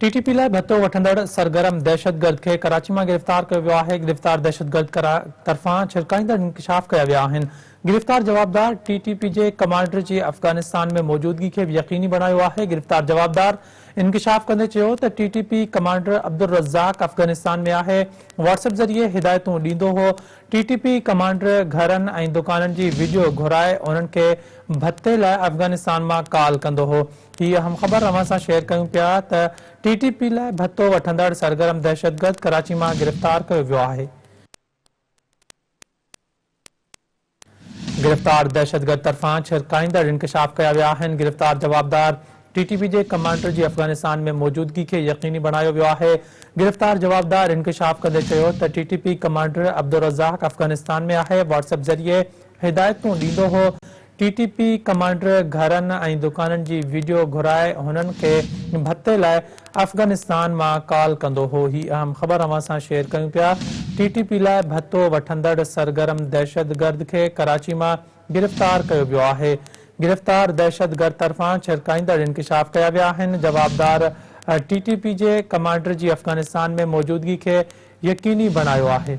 TTP लाइ भत्तो वठंदड़ सरगर्म दहशतगर्द खे कराची में गिरफ़्तार किया वियो आहे। गिरफ़्तार दहशतगर्द तरफ़ां छिरकाईंदड़ इंकशाफ किया विया आहिनि। गिरफ़्तार जवाबदार टीटीपी जे कमांडर जी अफ़गानिस्तान में मौजूदगी के यकीनी बनायो आहे। गिरफ़्तार जवाबदार इंकशाफ कंदे चयो त टीटीपी कमांडर अब्दुल रज़ाक अफ़गानिस्तान में आहे। व्हाट्सएप ज़रिए हिदायतूं ॾींदो हो। टीटीपी कमांडर घरनि ऐं दुकाननि जी वीडियो घुराए उन्हनि खे भत्ते लाइ अफ़गानिस्तान मां कॉल कंदो हो। ही अहम ख़बर अवां सां शेयर कयूं पिया त टीटीपी लाइ भत्तो वठंदड़ सरगर्म दहशतगर्द कराची मां गिरफ़्तार कयो वियो आहे। गिरफ़्तार दहशतगर्द तरफ़ां छिरकाईंदड़ इंकशाफ किया विया आहिनि। गिरफ़्तार जवाबदार टीटीपी जे कमांडर जी अफ़गानिस्तान में मौजूदगी के यकीनी बनायो वियो आहे। गिरफ़्तार जवाबदार इंकशाफ कंदे चयो त टीटीपी कमांडर अब्दुल रज़ाक अफ़गानिस्तान में आहे। व्हाट्सएप ज़रिए हिदायतूं ॾींदो हो। टीटीपी कमांडर घरनि ऐं दुकाननि जी वीडियो घुराए हुननि खे भत्ते लाइ अफ़गानिस्तान मां कॉल कंदो हो। ही अहम ख़बर अवां सां शेयर कयूं पिया। टीटीपी लाइ भत्तो वठंदड़ सरगर्म दहशतगर्द खे कराची मां गिरफ़्तार कयो वियो आहे। गिरफ़्तार दहशतगर्द तरफ़ां छिरकाईंदड़ इंकशाफ किया विया आहिनि। जवाबदार टीटीपी जे कमांडर जी अफ़गानिस्तान में मौजूदगी खे यकीनी बनायो आहे।